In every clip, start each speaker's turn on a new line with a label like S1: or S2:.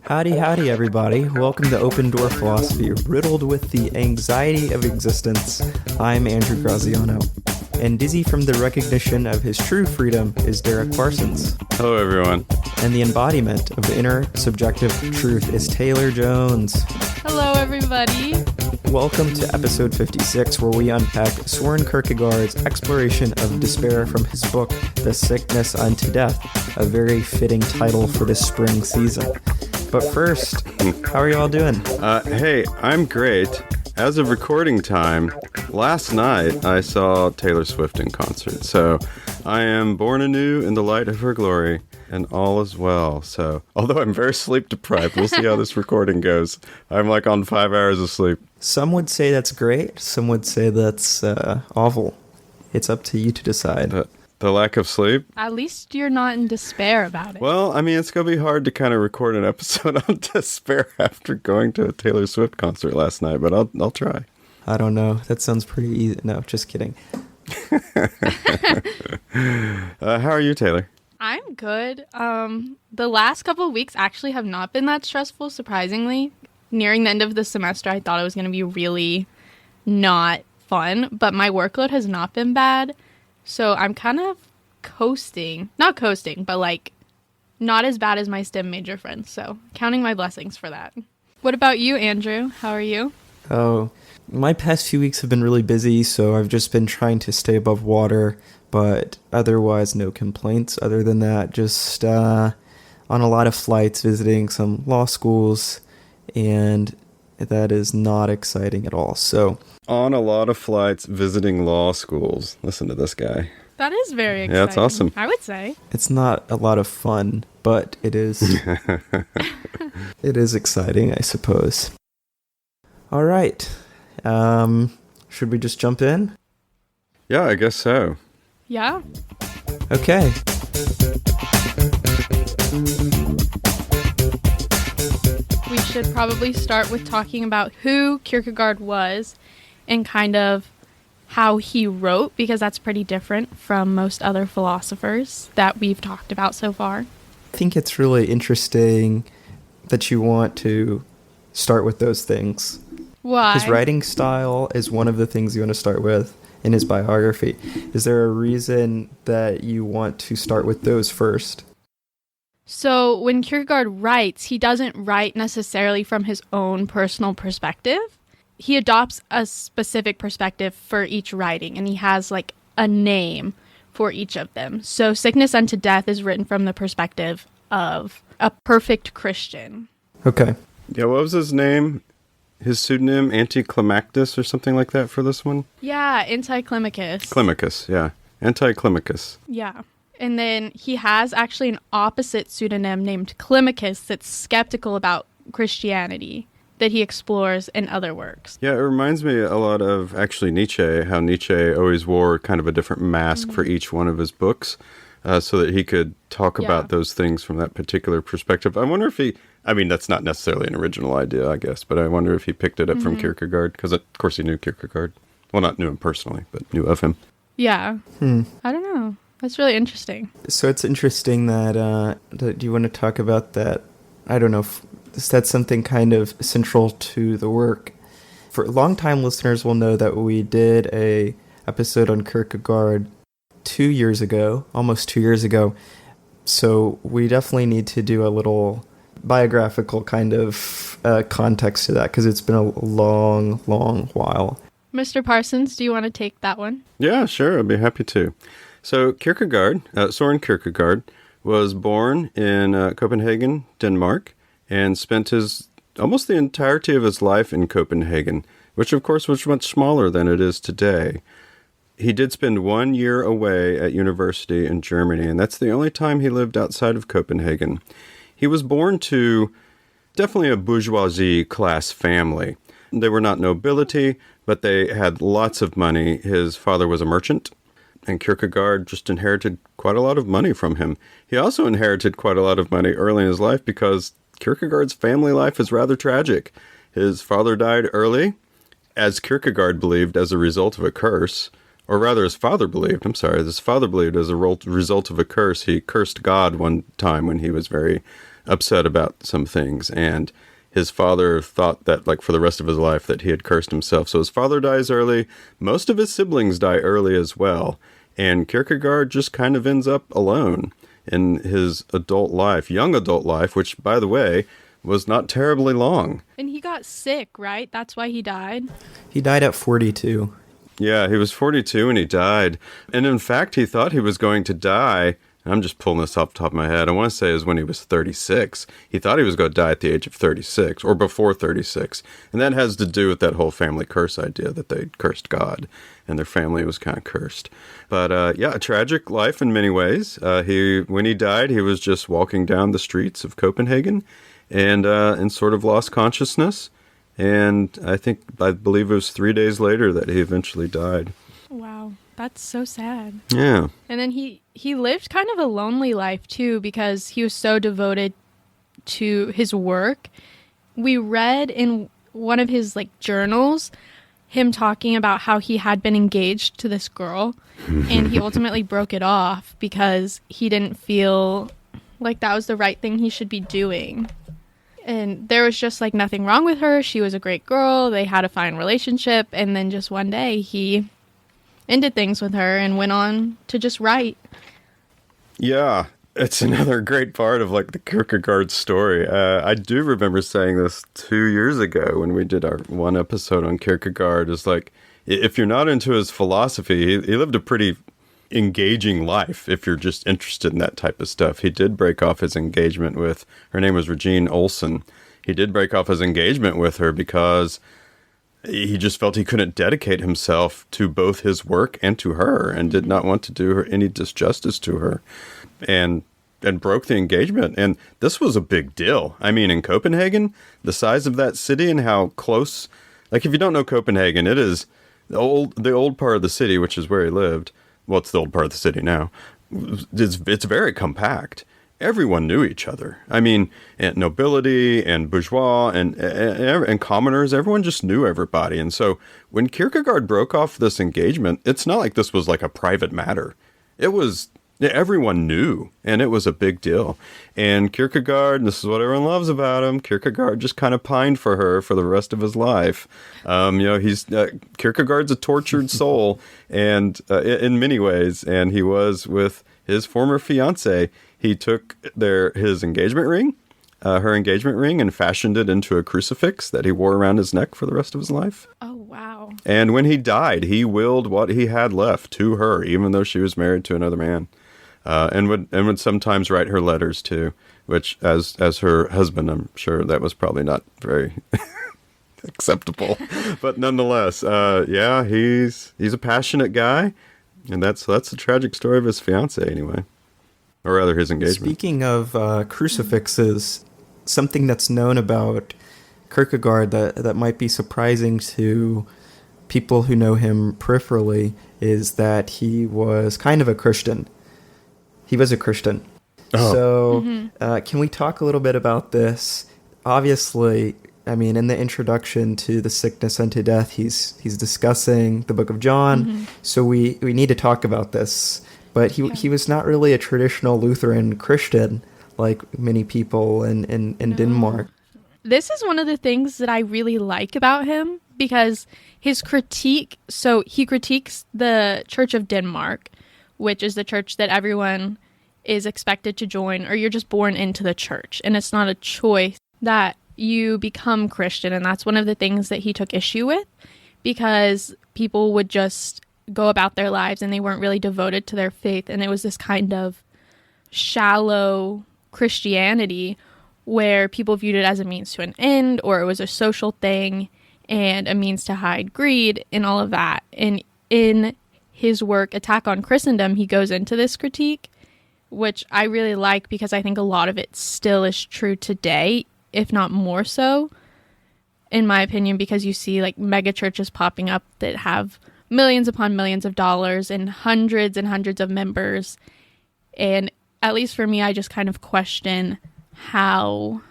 S1: Howdy, howdy, everybody. Welcome to Open Door Philosophy, riddled with the anxiety of existence. I'm Andrew Graziano, and dizzy from the recognition of his true freedom is Derek Parsons.
S2: Hello, everyone.
S1: And the embodiment of inner subjective truth is Taylor Jones.
S3: Hello, everybody.
S1: Welcome to episode 56, where we unpack Soren Kierkegaard's exploration of despair from his book, The Sickness Unto Death, a very fitting title for this spring season. But first, how are you all doing?
S2: Hey, I'm great. As of recording time, last night I saw Taylor Swift in concert, so I am born anew in the light of her glory, and all is well. So, although I'm very sleep deprived, we'll see how this recording goes. I'm like on 5 hours of sleep.
S1: Some would say that's great. Some would say that's awful. It's up to you to decide.
S2: The lack of sleep?
S3: At least you're not in despair about it.
S2: Well, I mean, it's going to be hard to kind of record an episode on despair after going to a Taylor Swift concert last night, but I'll try.
S1: I don't know. That sounds pretty easy. No, just kidding.
S2: How are you, Taylor?
S3: I'm good. The last couple of weeks actually have not been that stressful, surprisingly. Nearing the end of the semester, I thought it was going to be really not fun, but my workload has not been bad. So I'm kind of coasting. Not coasting, but like not as bad as my STEM major friends. So counting my blessings for that. What about you, Andrew? How are you?
S1: Oh, my past few weeks have been really busy, so I've just been trying to stay above water, but otherwise no complaints. Other than that, just on a lot of flights, visiting some law schools, and that is not exciting at all. So
S2: on a lot of flights, visiting law schools. Listen to this guy.
S3: That is very exciting.
S2: Yeah, that's awesome.
S3: I would say.
S1: It's not a lot of fun, but it is it is exciting, I suppose. All right. Should we just jump in?
S2: Yeah, I guess so.
S3: Yeah.
S1: Okay.
S3: We should probably start with talking about who Kierkegaard was and kind of how he wrote, because that's pretty different from most other philosophers that we've talked about so far.
S1: I think it's really interesting that you want to start with those things.
S3: Why?
S1: His writing style is one of the things you want to start with in his biography. Is there a reason that you want to start with those first?
S3: So when Kierkegaard writes, he doesn't write necessarily from his own personal perspective. He adopts a specific perspective for each writing, and he has like a name for each of them. So Sickness Unto Death is written from the perspective of a perfect Christian.
S1: Okay.
S2: Yeah, what was his name? His pseudonym, Anticlimactus or something like that for this one?
S3: Yeah, Anticlimacus.
S2: Climacus, yeah. Anticlimacus.
S3: Yeah. And then he has actually an opposite pseudonym named Climacus that's skeptical about Christianity that he explores in other works.
S2: Yeah, it reminds me a lot of actually Nietzsche, how Nietzsche always wore kind of a different mask for each one of his books so that he could talk about those things from that particular perspective. I wonder if that's not necessarily an original idea, I guess, but I wonder if he picked it up from Kierkegaard, because of course he knew Kierkegaard. Well, not knew him personally, but knew of him.
S3: Yeah. I don't know. That's really interesting.
S1: So it's interesting that, do you want to talk about that? I don't know if that's something kind of central to the work. For long-time listeners will know that we did a episode on Kierkegaard 2 years ago, almost 2 years ago. So we definitely need to do a little biographical kind of context to that, because it's been a long, long while.
S3: Mr. Parsons, do you want to take that one?
S2: Yeah, sure. I'd be happy to. So Kierkegaard, Soren Kierkegaard, was born in Copenhagen, Denmark, and spent almost the entirety of his life in Copenhagen, which of course was much smaller than it is today. He did spend 1 year away at university in Germany, and that's the only time he lived outside of Copenhagen. He was born to definitely a bourgeoisie class family. They were not nobility, but they had lots of money. His father was a merchant, and Kierkegaard just inherited quite a lot of money from him. He also inherited quite a lot of money early in his life because Kierkegaard's family life is rather tragic. His father died early, as Kierkegaard believed, as a result of a curse, or rather his father believed, his father believed as a result of a curse, he cursed God one time when he was very upset about some things. And his father thought that, like, for the rest of his life, that he had cursed himself. So his father dies early. Most of his siblings die early as well. And Kierkegaard just kind of ends up alone in his young adult life, which, by the way, was not terribly long.
S3: And he got sick, right? That's why he died?
S1: He died at 42.
S2: Yeah, he was 42 when he died. And in fact, he thought he was going to die. I'm just pulling this off the top of my head. I want to say it was when he was 36. He thought he was going to die at the age of 36 or before 36. And that has to do with that whole family curse idea that they cursed God and their family was kind of cursed. But yeah, a tragic life in many ways. When he died, he was just walking down the streets of Copenhagen and sort of lost consciousness. And I believe it was 3 days later that he eventually died.
S3: Wow, that's so sad.
S2: Yeah.
S3: And then he lived kind of a lonely life too, because he was so devoted to his work. We read in one of his journals him talking about how he had been engaged to this girl and he ultimately broke it off because he didn't feel like that was the right thing he should be doing. And there was just nothing wrong with her. She was a great girl. They had a fine relationship. And then just one day he ended things with her and went on to just write.
S2: Yeah, it's another great part of the Kierkegaard story. I do remember saying this 2 years ago when we did our one episode on Kierkegaard. Is if you're not into his philosophy, he lived a pretty engaging life if you're just interested in that type of stuff. He did break off his engagement with, her name was Regine Olsen. He did break off his engagement with her because he just felt he couldn't dedicate himself to both his work and to her and did not want to do her any disjustice to her and broke the engagement. And this was a big deal. I mean, in Copenhagen, the size of that city and how close, if you don't know Copenhagen, it is the old part of the city, which is where he lived. Well, it's the old part of the city now. It's very compact. Everyone knew each other. I mean, and nobility and bourgeois and commoners, everyone just knew everybody. And so when Kierkegaard broke off this engagement, it's not like this was a private matter. Everyone knew, and it was a big deal. And Kierkegaard, and this is what everyone loves about him, Kierkegaard just kind of pined for her for the rest of his life. Kierkegaard's a tortured soul, and in many ways, and he was with his former fiancée. He took his engagement ring, her engagement ring, and fashioned it into a crucifix that he wore around his neck for the rest of his life.
S3: Oh, wow.
S2: And when he died, he willed what he had left to her, even though she was married to another man. And would sometimes write her letters too, which as her husband, I'm sure that was probably not very acceptable, but nonetheless, yeah, he's a passionate guy, and that's the tragic story of his fiancée anyway, or rather his engagement.
S1: Speaking of crucifixes, something that's known about Kierkegaard that might be surprising to people who know him peripherally is that he was kind of a Christian. He was a Christian. Oh. So can we talk a little bit about this? Obviously, I mean, in the introduction to The Sickness Unto Death, he's discussing the book of John. Mm-hmm. So we need to talk about this. But he was not really a traditional Lutheran Christian like many people in Denmark.
S3: This is one of the things that I really like about him, because his critique, so he critiques the Church of Denmark, which is the church that everyone is expected to join, or you're just born into the church. And it's not a choice that you become Christian. And that's one of the things that he took issue with, because people would just go about their lives and they weren't really devoted to their faith. And it was this kind of shallow Christianity where people viewed it as a means to an end, or it was a social thing and a means to hide greed and all of that. And in his work, Attack on Christendom, he goes into this critique, which I really like, because I think a lot of it still is true today, if not more so, in my opinion, because you see mega churches popping up that have millions upon millions of dollars and hundreds of members. And at least for me, I just kind of question how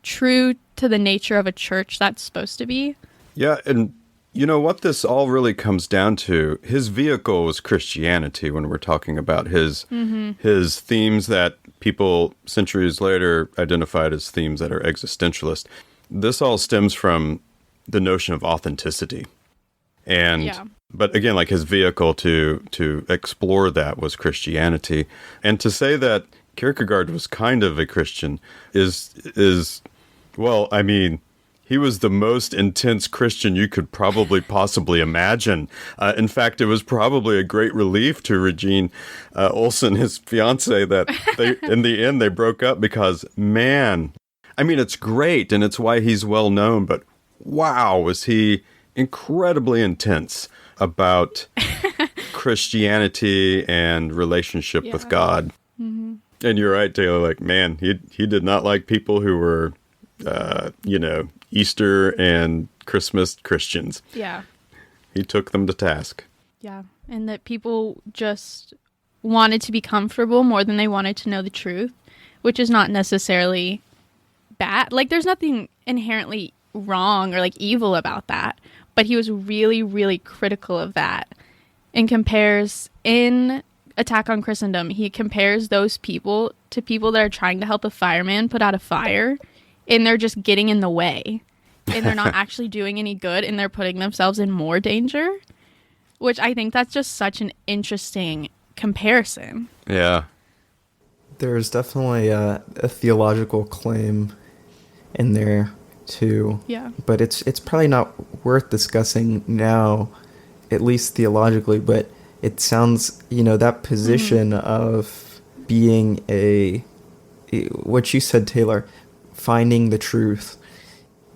S3: true to the nature of a church that's supposed to be.
S2: Yeah, and You know what this all really comes down to? His vehicle was Christianity when we're talking about his themes that people centuries later identified as themes that are existentialist. This all stems from the notion of authenticity. And but again, like his vehicle to explore that was Christianity. And to say that Kierkegaard was kind of a Christian is well, I mean, he was the most intense Christian you could probably possibly imagine. In fact, it was probably a great relief to Regine Olsen, his fiance, that they, in the end, they broke up because, man, I mean, it's great and it's why he's well known, but wow, was he incredibly intense about Christianity and relationship with God. Mm-hmm. And you're right, Taylor, like, man, he did not like people who were, Easter and Christmas Christians.
S3: Yeah.
S2: He took them to task.
S3: Yeah. And that people just wanted to be comfortable more than they wanted to know the truth, which is not necessarily bad. Like, there's nothing inherently wrong or like evil about that. But he was really, really critical of that and compares in Attack on Christendom, he compares those people to people that are trying to help a fireman put out a fire. And they're just getting in the way. And they're not actually doing any good. And they're putting themselves in more danger. Which I think that's just such an interesting comparison.
S2: Yeah.
S1: There's definitely a theological claim in there, too.
S3: Yeah.
S1: But it's probably not worth discussing now, at least theologically. But it sounds, that position of being what you said, Taylor, finding the truth.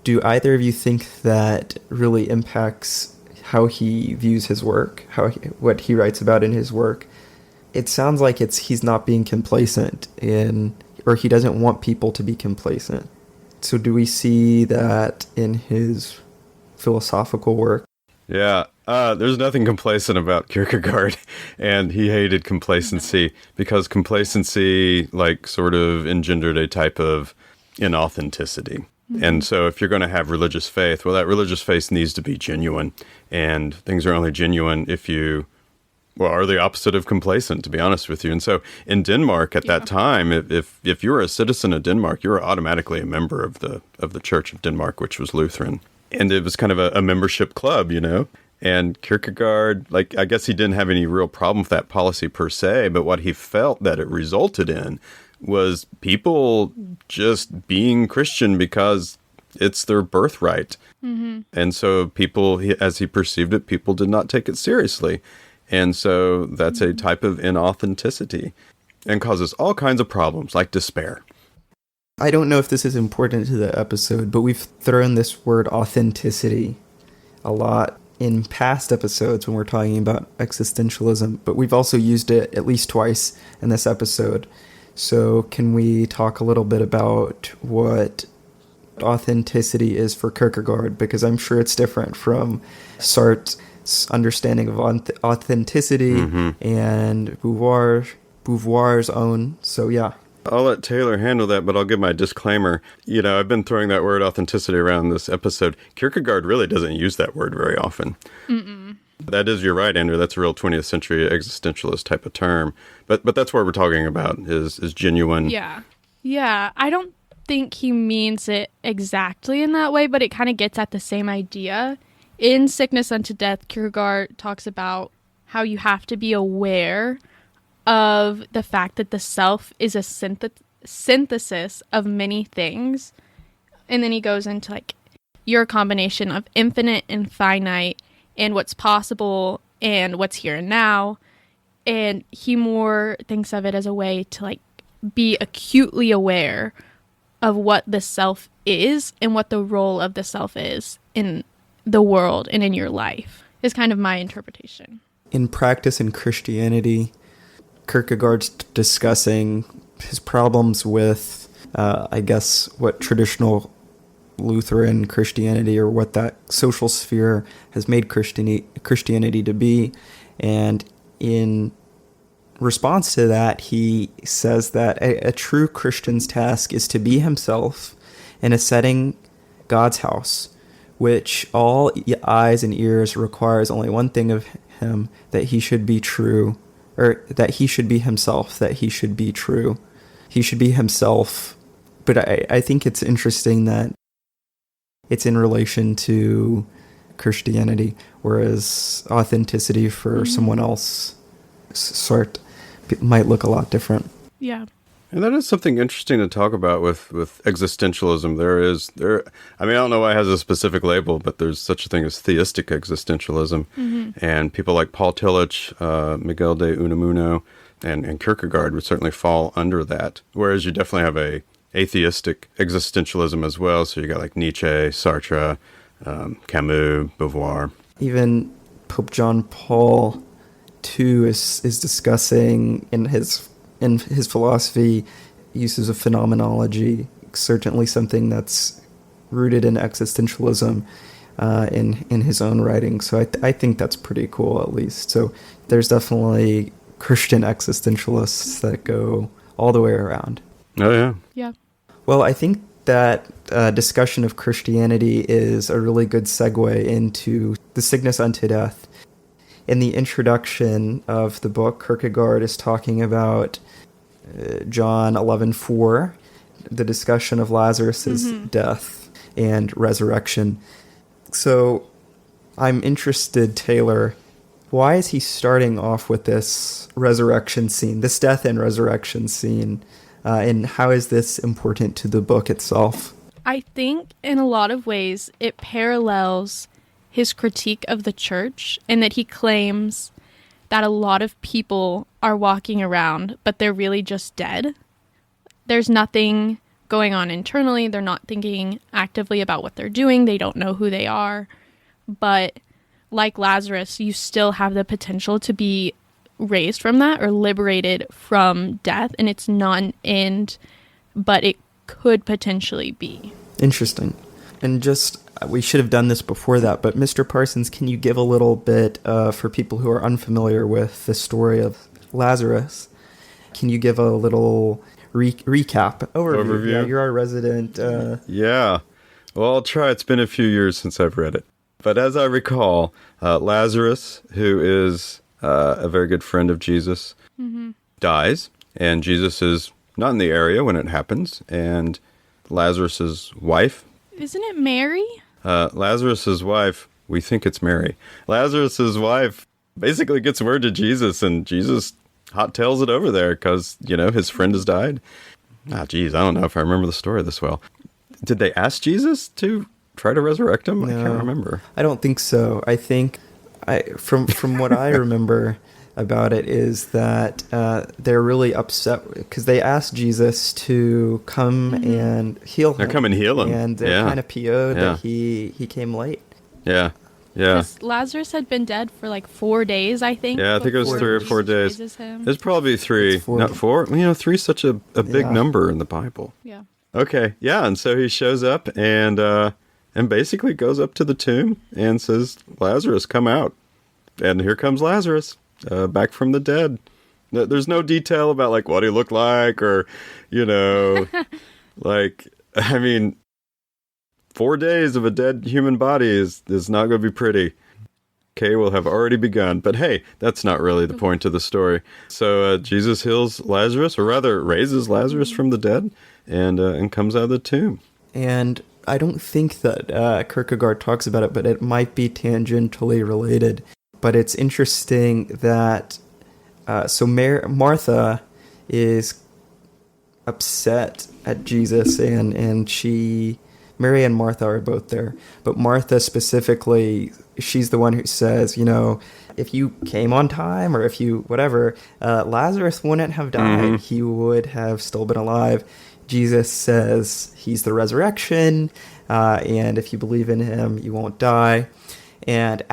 S1: Do either of you think that really impacts how he views his work, what he writes about in his work? It sounds like he's not being complacent or he doesn't want people to be complacent. So do we see that in his philosophical work?
S2: Yeah, there's nothing complacent about Kierkegaard, and he hated complacency because complacency sort of engendered a type of inauthenticity. Mm-hmm. And so if you're going to have religious faith, well, that religious faith needs to be genuine. And things are only genuine if you, are the opposite of complacent, to be honest with you. And so in Denmark at that time, if you were a citizen of Denmark, you were automatically a member of the Church of Denmark, which was Lutheran. And it was kind of a membership club, And Kierkegaard, I guess he didn't have any real problem with that policy per se, but what he felt that it resulted in was people just being Christian because it's their birthright. Mm-hmm. And so people, as he perceived it, people did not take it seriously. And so that's a type of inauthenticity and causes all kinds of problems like despair.
S1: I don't know if this is important to the episode, but we've thrown this word authenticity a lot in past episodes when we're talking about existentialism, but we've also used it at least twice in this episode. So can we talk a little bit about what authenticity is for Kierkegaard? Because I'm sure it's different from Sartre's understanding of authenticity and Beauvoir's own. So yeah.
S2: I'll let Taylor handle that, but I'll give my disclaimer. I've been throwing that word authenticity around this episode. Kierkegaard really doesn't use that word very often. Mm-mm. That is, you're right, Andrew. That's a real 20th century existentialist type of term. But that's what we're talking about is genuine.
S3: Yeah. Yeah. I don't think he means it exactly in that way, but it kind of gets at the same idea. In Sickness Unto Death, Kierkegaard talks about how you have to be aware of the fact that the self is a synthesis of many things. And then he goes into you're a combination of infinite and finite and what's possible and what's here and now. And he more thinks of it as a way to be acutely aware of what the self is and what the role of the self is in the world and in your life is kind of my interpretation.
S1: In practice in Christianity, Kierkegaard's discussing his problems with, what traditional Lutheran Christianity or what that social sphere has made Christianity to be. And in response to that, he says that a true Christian's task is to be himself in a setting, God's house, which all eyes and ears requires only one thing of him, that he should be true, or that he should be himself, that he should be true. He should be himself. But I think it's interesting that it's in relation to Christianity, whereas authenticity for someone else sort might look a lot different.
S3: Yeah.
S2: And that is something interesting to talk about with existentialism. I don't know why it has a specific label, but there's such a thing as theistic existentialism. And people like Paul Tillich, Miguel de Unamuno, and Kierkegaard would certainly fall under that. Whereas you definitely have a atheistic existentialism as well. So you got like Nietzsche, Sartre, Camus, Beauvoir.
S1: Even Pope John Paul II is discussing in his philosophy uses of phenomenology, certainly something that's rooted in existentialism in his own writing. So I think that's pretty cool, at least. So there's definitely Christian existentialists that go all the way around.
S2: Oh, yeah.
S3: Yeah.
S1: Well, I think that discussion of Christianity is a really good segue into the sickness unto death. In the introduction of the book, Kierkegaard is talking about John 11:4, the discussion of Lazarus's death and resurrection. So I'm interested, Taylor, why is he starting off with this resurrection scene, this death and resurrection scene, and how is this important to the book itself?
S3: I think in a lot of ways it parallels his critique of the church, in that he claims that a lot of people are walking around, but they're really just dead. There's nothing going on internally. They're not thinking actively about what they're doing. They don't know who they are. But like Lazarus, you still have the potential to be raised from that or liberated from death. And it's not an end, but it could potentially be.
S1: Interesting. And just, we should have done this before that, but Mr. Parsons, can you give a little bit, for people who are unfamiliar with the story of Lazarus, can you give a little recap? Overview. Yeah, you're our resident.
S2: Yeah. Well, I'll try. It's been a few years since I've read it. But as I recall, Lazarus, who is a very good friend of Jesus, dies, and Jesus is not in the area when it happens, and Lazarus's wife...
S3: Isn't it Mary?
S2: Lazarus's wife, we think it's Mary. Lazarus's wife basically gets word to Jesus, and Jesus hot tails it over there because, his friend has died. I don't know if I remember the story this well. Did they ask Jesus to try to resurrect him? No, I can't remember.
S1: I don't think so. I think, from what I remember about it, is that they're really upset because they asked Jesus to come and heal him.
S2: They're come and heal him.
S1: And they're kind of PO'd that he came late.
S2: Yeah. Yeah.
S3: Because Lazarus had been dead for like 4 days, I think.
S2: Yeah, I think it was 3 or 4 days. It's probably 3, not 4. 3 is such a big number in the Bible.
S3: Yeah.
S2: Okay, yeah, and so he shows up and basically goes up to the tomb and says, Lazarus, come out. And here comes Lazarus, back from the dead. There's no detail about, like, what he looked like or, 4 days of a dead human body is not going to be pretty. Okay, will have already begun. But hey, that's not really the point of the story. So Jesus heals Lazarus, or rather raises Lazarus from the dead, and comes out of the tomb. And
S1: I don't think that Kierkegaard talks about it, but it might be tangentially related. But it's interesting that Martha is upset at Jesus, and Mary and Martha are both there. But Martha specifically, she's the one who says, if you came on time or if you whatever, Lazarus wouldn't have died. Mm-hmm. He would have still been alive. Jesus says he's the resurrection, and if you believe in him, you won't die. And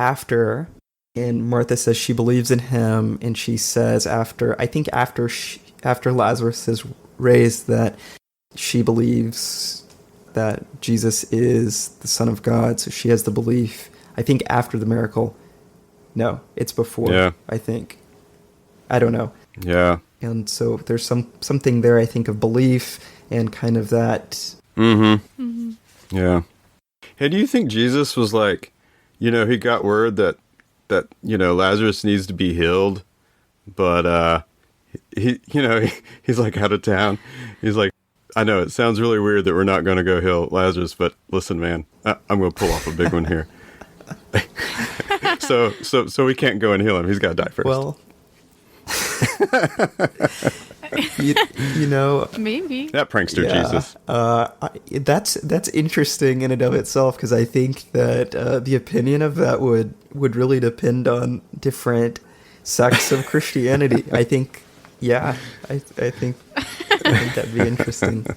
S1: Martha says she believes in him, and she says after Lazarus is raised that she believes that Jesus is the Son of God, so she has the belief. I think after the miracle. No, it's before. Yeah. I think. I don't know.
S2: Yeah.
S1: And so there's something there, I think, of belief and kind of that.
S2: Mm-hmm. Mm-hmm. Yeah. Hey, do you think Jesus was like, he got word that Lazarus needs to be healed, but he's like out of town. He's like, I know it sounds really weird that we're not going to go heal Lazarus, but listen, man, I'm going to pull off a big one here. So we can't go and heal him. He's got to die first.
S1: Well, you know,
S3: Maybe.
S2: That prankster Jesus.
S1: That's interesting in and of itself, because I think that the opinion of that would really depend on different sects of Christianity. I think that'd be interesting.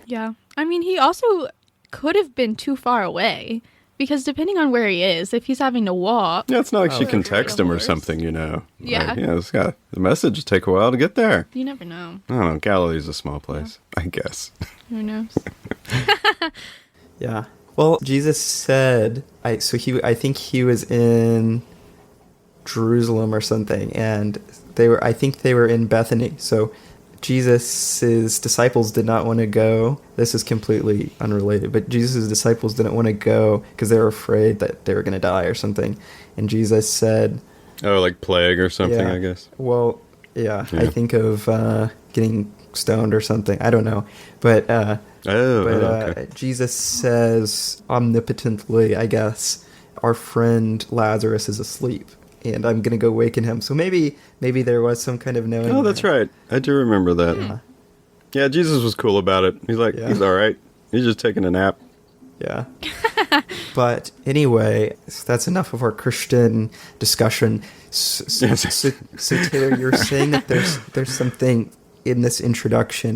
S3: Yeah. I mean, he also could have been too far away, because depending on where he is, if he's having to walk...
S2: Yeah, it's not like she can text him or something, Yeah. Like, the message take a while to get there.
S3: You never know.
S2: I don't know. Galilee's a small place, I guess.
S3: Who knows?
S1: Yeah. Well, Jesus said, I think he was in Jerusalem or something, and I think they were in Bethany. So Jesus's disciples did not want to go. This is completely unrelated, but Jesus's disciples didn't want to go because they were afraid that they were going to die or something. And Jesus said,
S2: "Oh, like plague or something,
S1: yeah,
S2: I guess."
S1: Well, yeah, I think of getting stoned or something. I don't know, but
S2: okay.
S1: Jesus says omnipotently, I guess, our friend Lazarus is asleep, and I'm gonna go waken him. So maybe there was some kind of knowing.
S2: Oh, that's right. I do remember that. Yeah, Jesus was cool about it. He's like, he's all right. He's just taking a nap.
S1: Yeah. But anyway, that's enough of our Christian discussion. So Taylor, you're saying that there's something in this introduction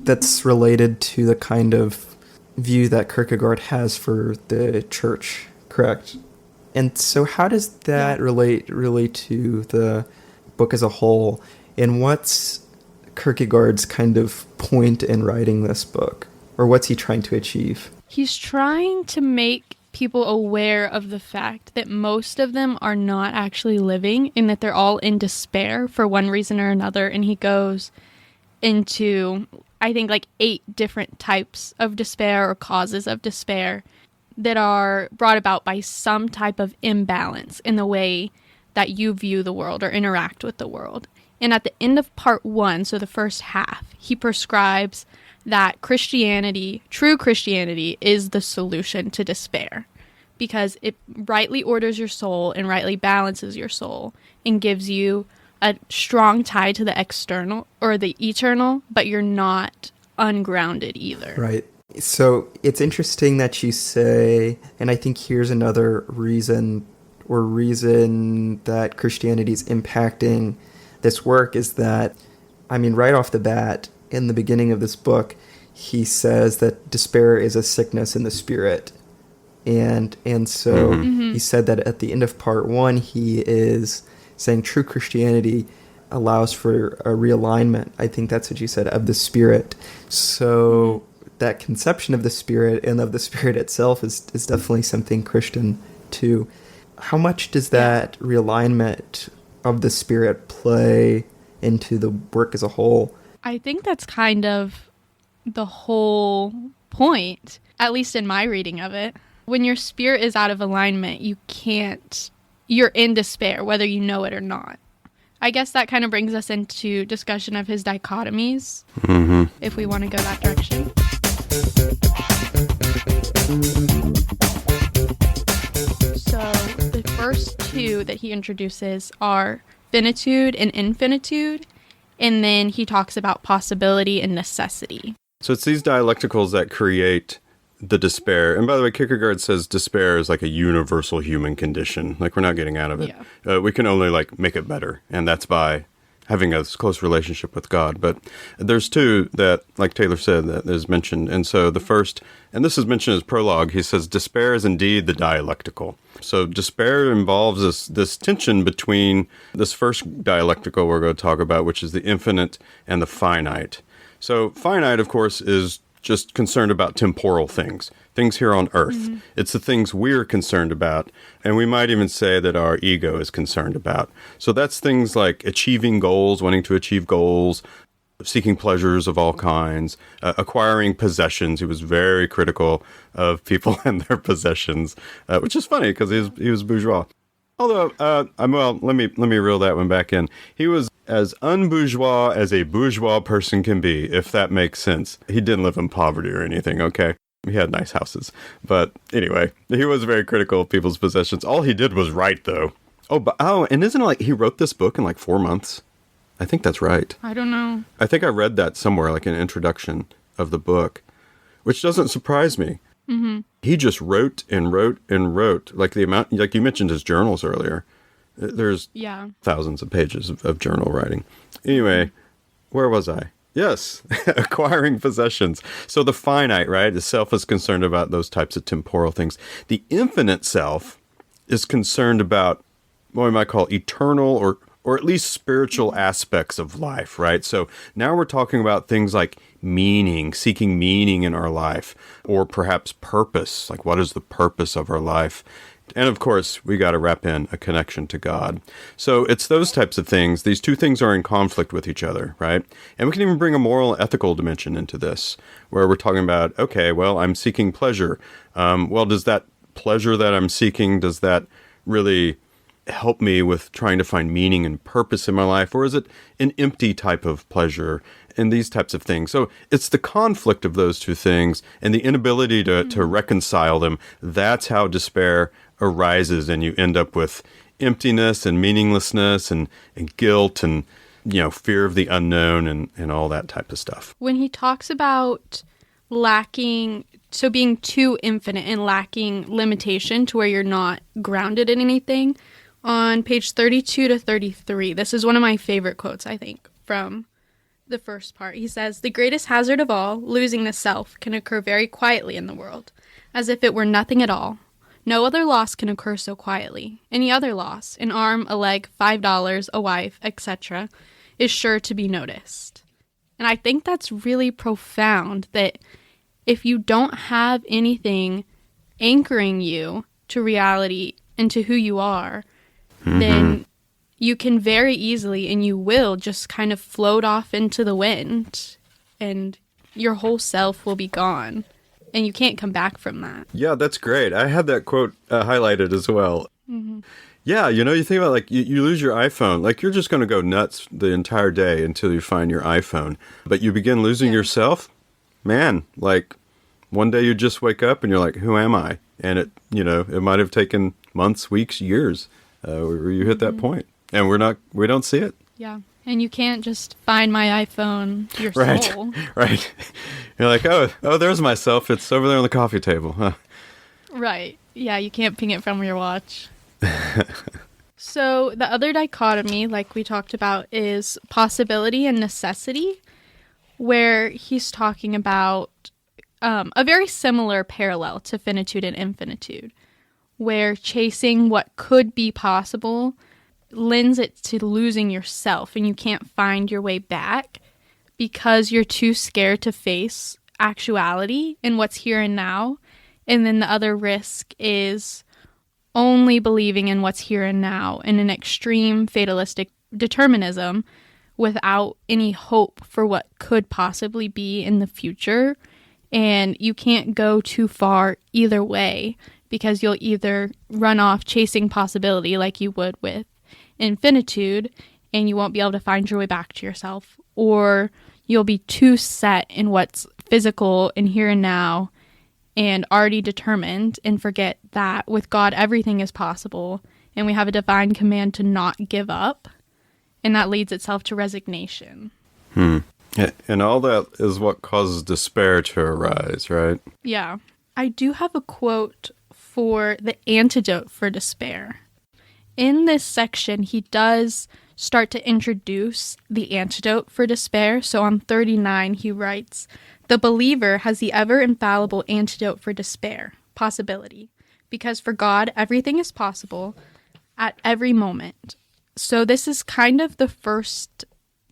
S1: that's related to the kind of view that Kierkegaard has for the church, correct? And so how does that relate really to the book as a whole? And what's Kierkegaard's kind of point in writing this book? Or what's he trying to achieve?
S3: He's trying to make people aware of the fact that most of them are not actually living, and that they're all in despair for one reason or another. And he goes into, I think, like 8 different types of despair or causes of despair that are brought about by some type of imbalance in the way that you view the world or interact with the world. And at the end of part 1, so the first half, he prescribes that Christianity, true Christianity, is the solution to despair, because it rightly orders your soul and rightly balances your soul and gives you a strong tie to the external or the eternal, but you're not ungrounded either.
S1: Right. So it's interesting that you say, and I think here's another reason that Christianity is impacting this work, is that, I mean, right off the bat, in the beginning of this book, he says that despair is a sickness in the spirit. And so he said that at the end of part 1, he is saying true Christianity allows for a realignment. I think that's what you said, of the spirit. So that conception of the spirit and of the spirit itself is definitely something Christian too. How much does that realignment of the spirit play into the work as a whole?
S3: I think that's kind of the whole point, at least in my reading of it. When your spirit is out of alignment, you're in despair, whether you know it or not. I guess that kind of brings us into discussion of his dichotomies, if we want to go that direction. So the first 2 that he introduces are finitude and infinitude, and then he talks about possibility and necessity.
S2: So it's these dialecticals that create the despair. And by the way, Kierkegaard says despair is like a universal human condition. Like, we're not getting out of it. Yeah. We can only make it better. And that's by having a close relationship with God. But there's 2 that, like Taylor said, that is mentioned. And so the first, and this is mentioned as prologue, he says, despair is indeed the dialectical. So despair involves this tension between this first dialectical we're going to talk about, which is the infinite and the finite. So finite, of course, is just concerned about temporal things here on earth. It's the things we're concerned about, and we might even say that our ego is concerned about. So that's things like achieving goals, wanting to achieve goals, seeking pleasures of all kinds, acquiring possessions. He was very critical of people and their possessions, which is funny because he was bourgeois. Although, let me reel that one back in. He was as unbourgeois as a bourgeois person can be, if that makes sense. He didn't live in poverty or anything, okay? He had nice houses. But anyway, he was very critical of people's possessions. All he did was write, though. And isn't it like he wrote this book in like 4 months? I think that's right.
S3: I don't know.
S2: I think I read that somewhere, like an introduction of the book, which doesn't surprise me. Mm-hmm. He just wrote and wrote and wrote, like the amount, like you mentioned his journals earlier. There's thousands of pages of journal writing. Anyway, where was I? Yes, acquiring possessions. So the finite, right? The self is concerned about those types of temporal things. The infinite self is concerned about what we might call eternal or at least spiritual aspects of life, right? So now we're talking about things like meaning, seeking meaning in our life, or perhaps purpose, like what is the purpose of our life? And of course, we got to wrap in a connection to God. So it's those types of things. These two things are in conflict with each other, right? And we can even bring a moral, ethical dimension into this, where we're talking about, okay, well, I'm seeking pleasure. Well, does that pleasure that I'm seeking, does that really help me with trying to find meaning and purpose in my life? Or is it an empty type of pleasure and these types of things? So it's the conflict of those two things and the inability to reconcile them. That's how despair arises, and you end up with emptiness and meaninglessness and guilt and, fear of the unknown and all that type of stuff.
S3: When he talks about lacking, so being too infinite and lacking limitation to where you're not grounded in anything, on page 32 to 33, this is one of my favorite quotes, I think, from the first part. He says, "The greatest hazard of all, losing the self, can occur very quietly in the world, as if it were nothing at all. No other loss can occur so quietly. Any other loss, an arm, a leg, $5, a wife, etc., is sure to be noticed." And I think that's really profound, that if you don't have anything anchoring you to reality and to who you are, then you can very easily, and you will, just kind of float off into the wind, and your whole self will be gone, and you can't come back from that.
S2: Yeah, that's great. I had that quote highlighted as well. Mm-hmm. Yeah, you think about, like, you lose your iPhone. Like, you're just going to go nuts the entire day until you find your iPhone. But you begin losing yourself, man, like, one day you just wake up and you're like, who am I? And it might have taken months, weeks, years where you hit that point. And we don't see it.
S3: Yeah. And you can't just find my iPhone, your soul.
S2: Right. You're like, oh, there's myself. It's over there on the coffee table. Huh.
S3: Right. Yeah, you can't ping it from your watch. So the other dichotomy, like we talked about, is possibility and necessity, where he's talking about a very similar parallel to finitude and infinitude, where chasing what could be possible lends it to losing yourself, and you can't find your way back because you're too scared to face actuality and what's here and now. And then the other risk is only believing in what's here and now in an extreme fatalistic determinism without any hope for what could possibly be in the future. And you can't go too far either way, because you'll either run off chasing possibility like you would with infinitude, and you won't be able to find your way back to yourself, or you'll be too set in what's physical and here and now and already determined, and forget that with God everything is possible, and we have a divine command to not give up, and that leads itself to resignation.
S2: And all that is what causes despair to arise, right?
S3: Yeah. I do have a quote for the antidote for despair. In this section, he does start to introduce the antidote for despair. So on 39, he writes, "The believer has the ever-infallible antidote for despair, possibility, because for God, everything is possible at every moment." So this is kind of the first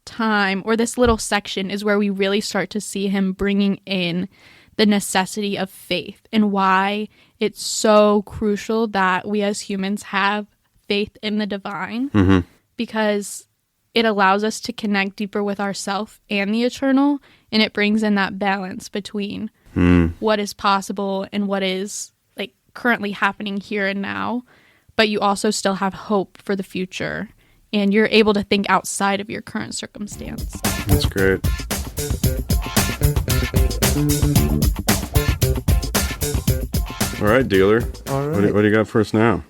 S3: time, or this little section is where we really start to see him bringing in the necessity of faith and why it's so crucial that we as humans have faith in the divine, because it allows us to connect deeper with ourself and the eternal, and it brings in that balance between what is possible and what is like currently happening here and now, but you also still have hope for the future, and you're able to think outside of your current circumstance.
S2: That's great. All right, dealer.
S1: All right.
S2: What do you got for us now?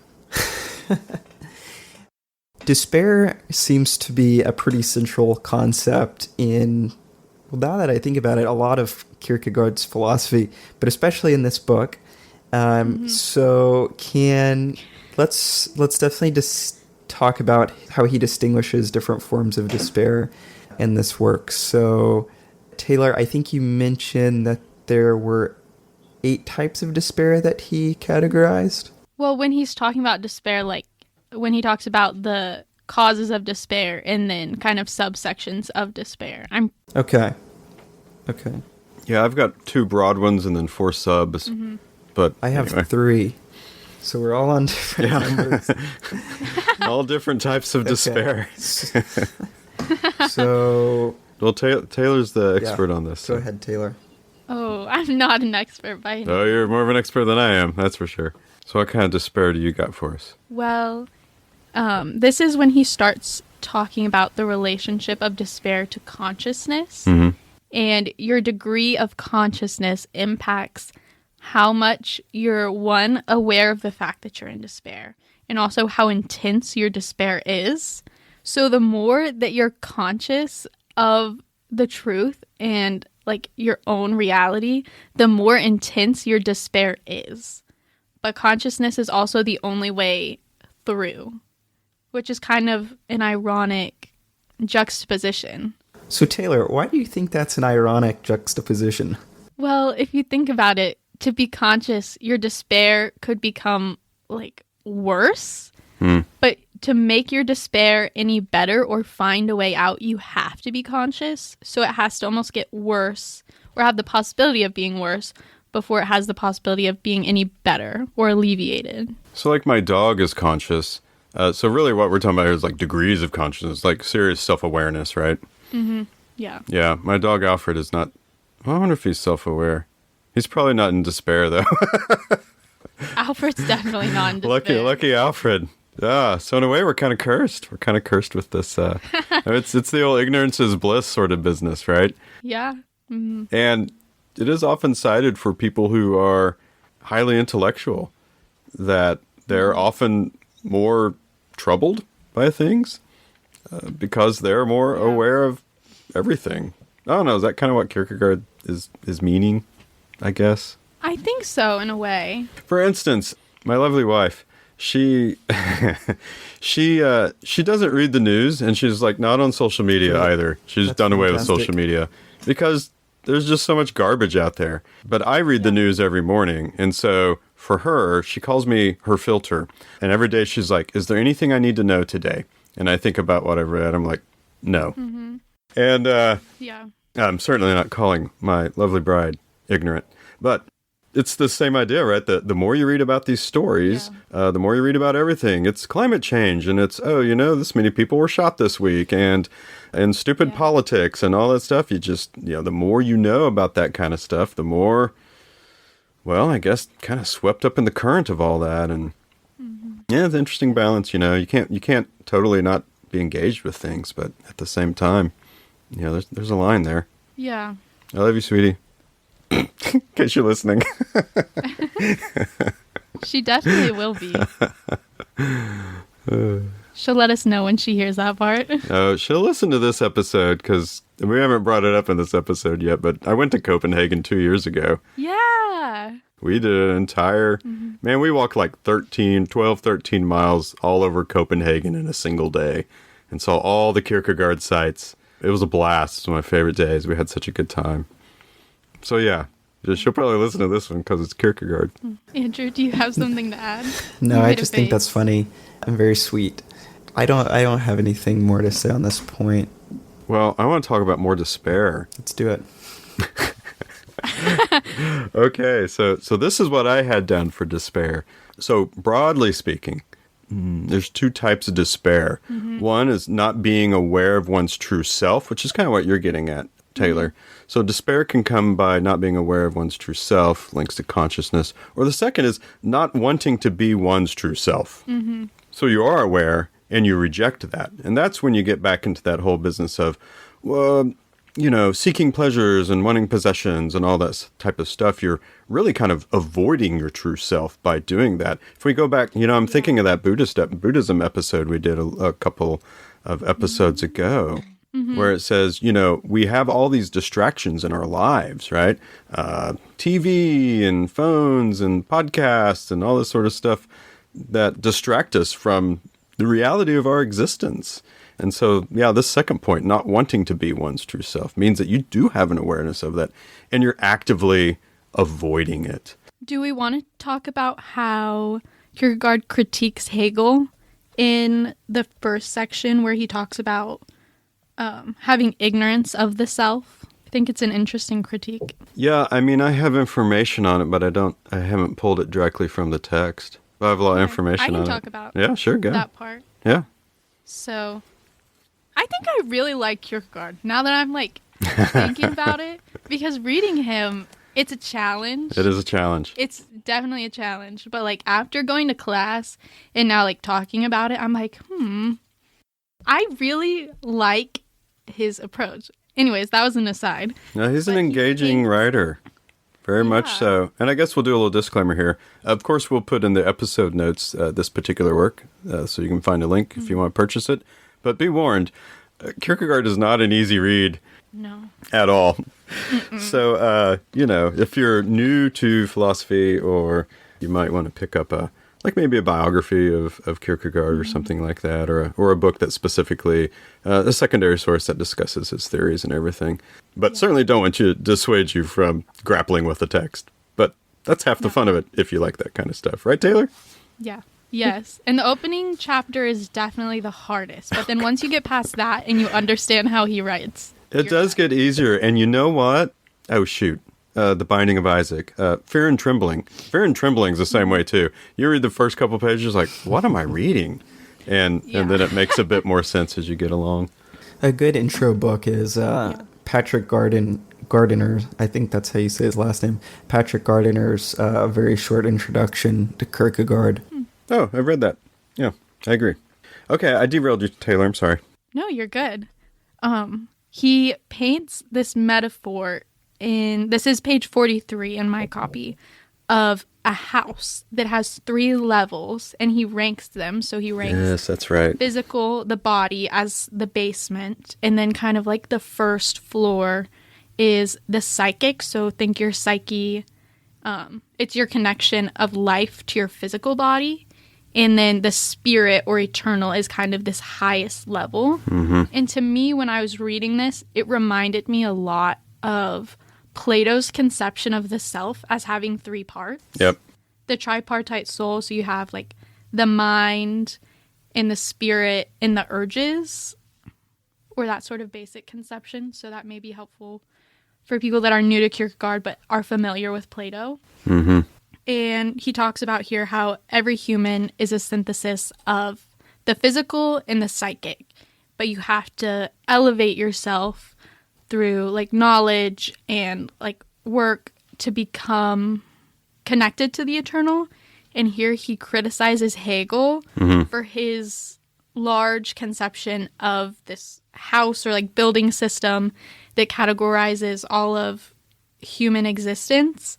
S1: Despair seems to be a pretty central concept in, well, now that I think about it, a lot of Kierkegaard's philosophy, but especially in this book. So let's definitely just talk about how he distinguishes different forms of despair in this work. So, Taylor, I think you mentioned that there were 8 types of despair that he categorized.
S3: Well, when he's talking about despair, like when he talks about the causes of despair and then kind of subsections of despair.
S1: Okay.
S2: Yeah, I've got 2 broad ones and then 4 subs. But
S1: I have
S2: anyway.
S1: 3. So we're all on different numbers.
S2: All different types of despair.
S1: So,
S2: Well, Taylor's the expert on this.
S1: go ahead, Taylor.
S3: Oh, I'm not an expert by any.
S2: Oh, you're more of an expert than I am, that's for sure. So what kind of despair do you got for us?
S3: Well, this is when he starts talking about the relationship of despair to consciousness. And your degree of consciousness impacts how much you're, one, aware of the fact that you're in despair, and also how intense your despair is. So the more that you're conscious of the truth and like your own reality, the more intense your despair is. But consciousness is also the only way through, which is kind of an ironic juxtaposition.
S1: So, Taylor, why do you think that's an ironic juxtaposition?
S3: Well, if you think about it, to be conscious, your despair could become like worse. But to make your despair any better or find a way out, you have to be conscious. So it has to almost get worse or have the possibility of being worse before it has the possibility of being any better or alleviated.
S2: So like my dog is conscious. So really what we're talking about here is like degrees of consciousness, like serious self-awareness, right?
S3: Yeah.
S2: Yeah, my dog Alfred is not... Well, I wonder if he's self-aware. He's probably not in despair, though.
S3: Alfred's definitely not in despair.
S2: Lucky Alfred. Yeah, so in a way, we're kind of cursed. We're kind of cursed with this. It's the old ignorance is bliss sort of business, right?
S3: Yeah.
S2: And it is often cited for people who are highly intellectual, that they're often more troubled by things because they're more aware of everything. I don't know, is that kind of what Kierkegaard is meaning, I guess?
S3: I think so, in a way.
S2: For instance, my lovely wife, she doesn't read the news, and she's like not on social media either. She's done away with social media because there's just so much garbage out there. But I read the news every morning, and so for her, she calls me her filter. And every day she's like, "Is there anything I need to know today?" And I think about what I've read. I'm like, "No." And I'm certainly not calling my lovely bride ignorant, but it's the same idea, right? The more you read about these stories, the more you read about everything. It's climate change, and it's, this many people were shot this week, and stupid politics and all that stuff. You just, the more you know about that kind of stuff, the more, well, I guess, kind of swept up in the current of all that. And yeah, it's an interesting balance. You can't totally not be engaged with things, but at the same time, there's a line there.
S3: Yeah.
S2: I love you, sweetie. In case you're listening.
S3: She definitely will be. She'll let us know when she hears that part.
S2: Oh, she'll listen to this episode because we haven't brought it up in this episode yet, but I went to Copenhagen 2 years ago.
S3: Yeah.
S2: We did an entire... Man, we walked like 13 miles all over Copenhagen in a single day and saw all the Kierkegaard sites. It was a blast. It was one of my favorite days. We had such a good time. So yeah, she'll probably listen to this one because it's Kierkegaard.
S3: Andrew, do you have something to add?
S1: No, I just think that's funny and very sweet. I don't have anything more to say on this point.
S2: Well, I want to talk about more despair.
S1: Let's do it.
S2: Okay, so this is what I had down for despair. So broadly speaking, there's two types of despair. One is not being aware of one's true self, which is kind of what you're getting at, Taylor. So despair can come by not being aware of one's true self, links to consciousness. Or the second is not wanting to be one's true self. So you are aware and you reject that. And that's when you get back into that whole business of, well, seeking pleasures and wanting possessions and all that type of stuff. You're really kind of avoiding your true self by doing that. If we go back, I'm thinking of that Buddhism episode we did a couple of episodes ago, where it says, we have all these distractions in our lives, right? TV and phones and podcasts and all this sort of stuff that distract us from the reality of our existence. And so, this second point, not wanting to be one's true self, means that you do have an awareness of that and you're actively avoiding it.
S3: Do we want to talk about how Kierkegaard critiques Hegel in the first section where he talks about having ignorance of the self? I think it's an interesting critique.
S2: Yeah, I have information on it, but I haven't pulled it directly from the text. I have a lot of information on it.
S3: I can talk about that part.
S2: Yeah.
S3: So, I think I really like Kierkegaard now that I'm thinking about it, because reading him, it's a challenge.
S2: It is a challenge.
S3: It's definitely a challenge. But after going to class and now talking about it, I'm like, I really like his approach. Anyways, that was an aside.
S2: No, he's an engaging writer. Very much so. And I guess we'll do a little disclaimer here. Of course, we'll put in the episode notes this particular work, so you can find a link if you want to purchase it. But be warned, Kierkegaard is not an easy read.
S3: No.
S2: At all. So, if you're new to philosophy, or you might want to pick up maybe a biography of Kierkegaard or something like that, or a book that's specifically a secondary source that discusses his theories and everything. But certainly don't want to dissuade you from grappling with the text. But that's half the fun of it if you like that kind of stuff. Right, Taylor?
S3: Yeah. Yes. And the opening chapter is definitely the hardest. But then once you get past that and you understand how he writes,
S2: it does get easier. And you know what? Oh, shoot. The Binding of Isaac. Fear and Trembling. Fear and Trembling is the same way, too. You read the first couple pages like, what am I reading? And then it makes a bit more sense as you get along.
S1: A good intro book is Patrick Gardiner, I think that's how you say his last name, Patrick Gardiner's very short introduction to Kierkegaard.
S2: Oh, I've read that. Yeah, I agree. Okay, I derailed you, Taylor. I'm sorry.
S3: No, you're good. He paints this metaphor this is page 43 in my copy, of a house that has 3 levels, and he ranks them. So he ranks
S2: yes, that's right.
S3: physical, the body, as the basement, and then kind of the first floor is the psychic. So think your psyche, it's your connection of life to your physical body. And then the spirit or eternal is kind of this highest level. And to me, when I was reading this, it reminded me a lot of Plato's conception of the self as having 3 parts.
S2: Yep.
S3: The tripartite soul. So you have the mind and the spirit and the urges, or that sort of basic conception. So that may be helpful for people that are new to Kierkegaard but are familiar with Plato. And he talks about here how every human is a synthesis of the physical and the psychic, but you have to elevate yourself through knowledge and work to become connected to the eternal. And here he criticizes Hegel for his large conception of this house or building system that categorizes all of human existence.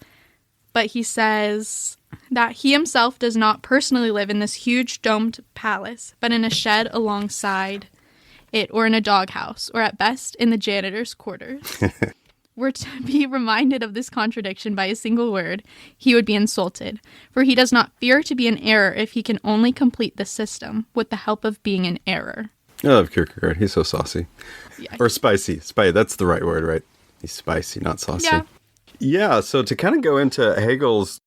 S3: But he says that he himself does not personally live in this huge domed palace, but in a shed alongside it, or in a doghouse, or at best in the janitor's quarters. Were to be reminded of this contradiction by a single word, he would be insulted, for he does not fear to be in error if he can only complete the system with the help of being in error.
S2: I love Kierkegaard. He's so saucy. Yeah. Or spicy. That's the right word, right? He's spicy, not saucy. Yeah, so to kind of go into Hegel's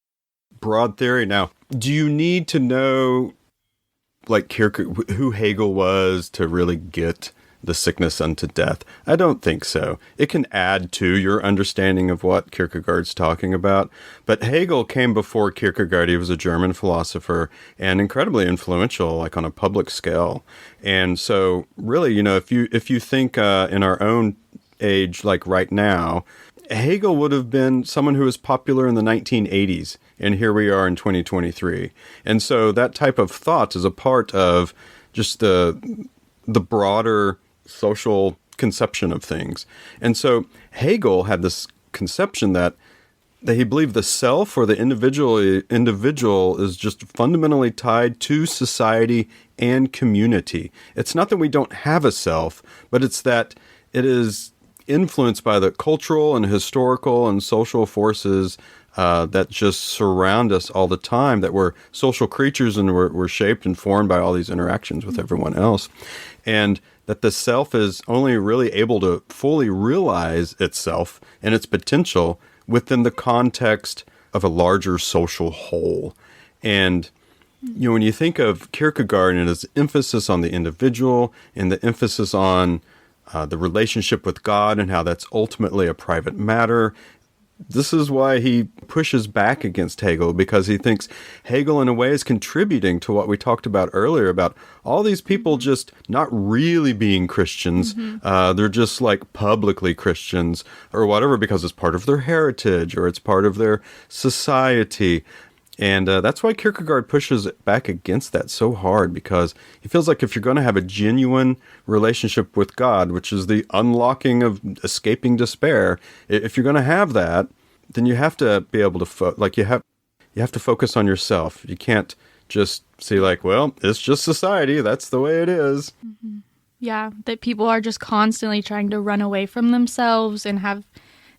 S2: broad theory now, do you need to know who Hegel was to really get the sickness unto death. I don't think so. It can add to your understanding of what Kierkegaard's talking about. But Hegel came before Kierkegaard. He was a German philosopher and incredibly influential, like on a public scale. And so really, if you think in our own age, like right now, Hegel would have been someone who was popular in the 1980s, and here we are in 2023. And so that type of thought is a part of just the broader social conception of things. And so Hegel had this conception that he believed the self or the individual is just fundamentally tied to society and community. It's not that we don't have a self, but it's that it is influenced by the cultural and historical and social forces that just surround us all the time, that we're social creatures and we're shaped and formed by all these interactions with everyone else. And that the self is only really able to fully realize itself and its potential within the context of a larger social whole. And when you think of Kierkegaard and his emphasis on the individual and the emphasis on the relationship with God and how that's ultimately a private matter, this is why he pushes back against Hegel, because he thinks Hegel in a way is contributing to what we talked about earlier about all these people just not really being Christians. They're just like publicly Christians or whatever because it's part of their heritage or it's part of their society. And that's why Kierkegaard pushes back against that so hard, because he feels like if you're going to have a genuine relationship with God, which is the unlocking of escaping despair, if you're going to have that, then you have to be able to you have to focus on yourself. You can't just see like, well, it's just society. That's the way it is.
S3: Yeah, that people are just constantly trying to run away from themselves and have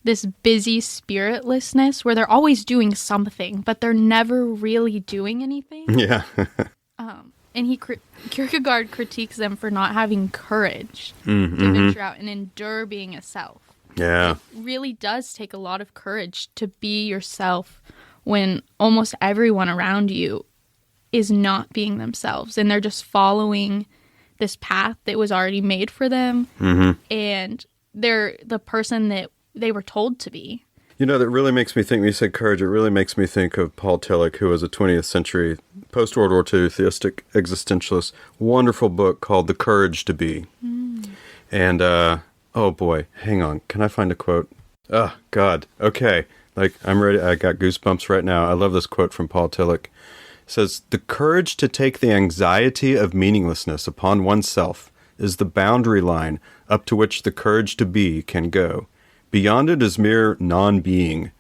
S3: this busy spiritlessness where they're always doing something, but they're never really doing anything.
S2: Yeah.
S3: And Kierkegaard critiques them for not having courage to venture out and endure being a self.
S2: Yeah.
S3: It really does take a lot of courage to be yourself when almost everyone around you is not being themselves and they're just following this path that was already made for them. And they're the person that they were told to be.
S2: That really makes me think, when you said courage, it really makes me think of Paul Tillich, who was a 20th century post-World War II theistic existentialist. Wonderful book called The Courage to Be. And, oh boy, hang on. Can I find a quote? Oh, God. Okay. I'm ready. I got goosebumps right now. I love this quote from Paul Tillich. It says, "The courage to take the anxiety of meaninglessness upon oneself is the boundary line up to which the courage to be can go. Beyond it is mere non-being.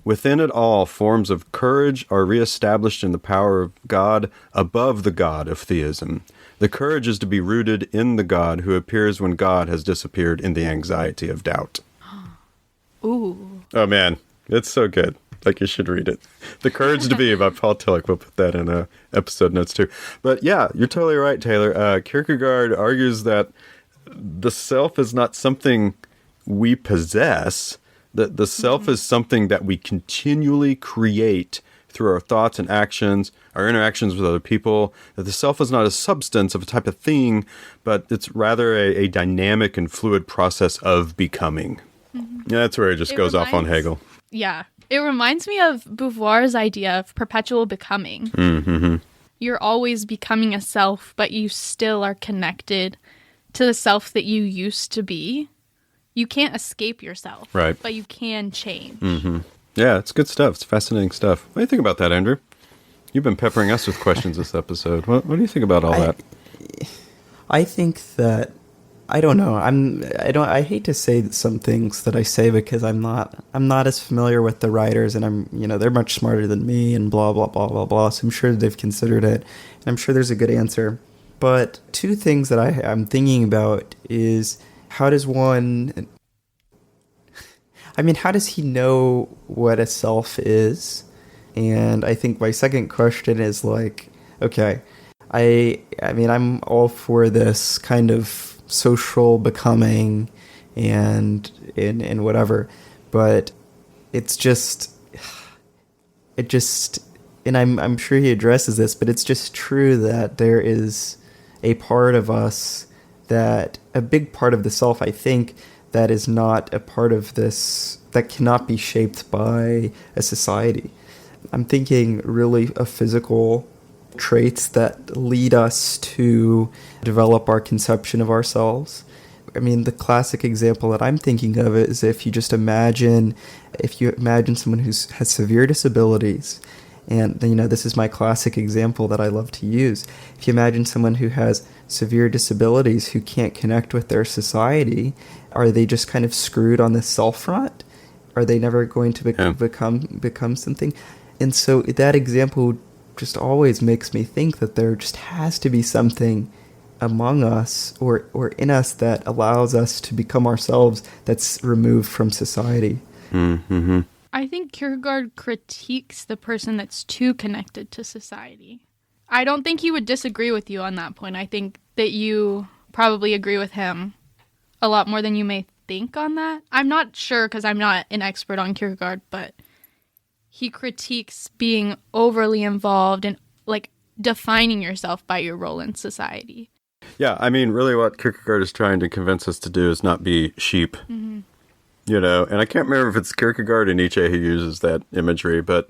S2: Within it all, forms of courage are reestablished in the power of God above the God of theism. The courage is to be rooted in the God who appears when God has disappeared in the anxiety of doubt."
S3: Ooh.
S2: Oh, man. It's so good. You should read it. The Courage to Be by Paul Tillich. We'll put that in episode notes, too. But, yeah, you're totally right, Taylor. Kierkegaard argues that the self is not something we possess. The self is something that we continually create through our thoughts and actions, our interactions with other people. That the self is not a substance of a type of thing, but it's rather a dynamic and fluid process of becoming. Yeah, that's where it just goes off on Hegel.
S3: Yeah. It reminds me of Beauvoir's idea of perpetual becoming. You're always becoming a self, but you still are connected to the self that you used to be. You can't escape yourself,
S2: right?
S3: But you can change.
S2: Yeah, it's good stuff. It's fascinating stuff. What do you think about that, Andrew? You've been peppering us with questions this episode. What do you think about all that?
S1: I think that I don't know. I hate to say some things that I say because I'm not as familiar with the writers, and they're much smarter than me and blah blah blah blah blah. So I'm sure they've considered it, and I'm sure there's a good answer. But two things that I'm thinking about is, how does he know what a self is? And I think my second question is okay, I'm all for this kind of social becoming and whatever, but it just, and I'm sure he addresses this, but it's just true that there is a part of us that a big part of the self, I think, that is not a part of this, that cannot be shaped by a society. I'm thinking really of physical traits that lead us to develop our conception of ourselves. I mean, the classic example that I'm thinking of is if you imagine someone who has severe disabilities, and this is my classic example that I love to use. If you imagine someone who has severe disabilities who can't connect with their society, are they just kind of screwed on the self front? Are they never going to become something? And so that example just always makes me think that there just has to be something among us or in us that allows us to become ourselves that's removed from society.
S2: Mm-hmm.
S3: I think Kierkegaard critiques the person that's too connected to society. I don't think he would disagree with you on that point. I think that you probably agree with him a lot more than you may think on that. I'm not sure because I'm not an expert on Kierkegaard, but he critiques being overly involved and like defining yourself by your role in society.
S2: Yeah, I mean, really what Kierkegaard is trying to convince us to do is not be sheep.
S3: Mm-hmm.
S2: And I can't remember if it's Kierkegaard or Nietzsche who uses that imagery, but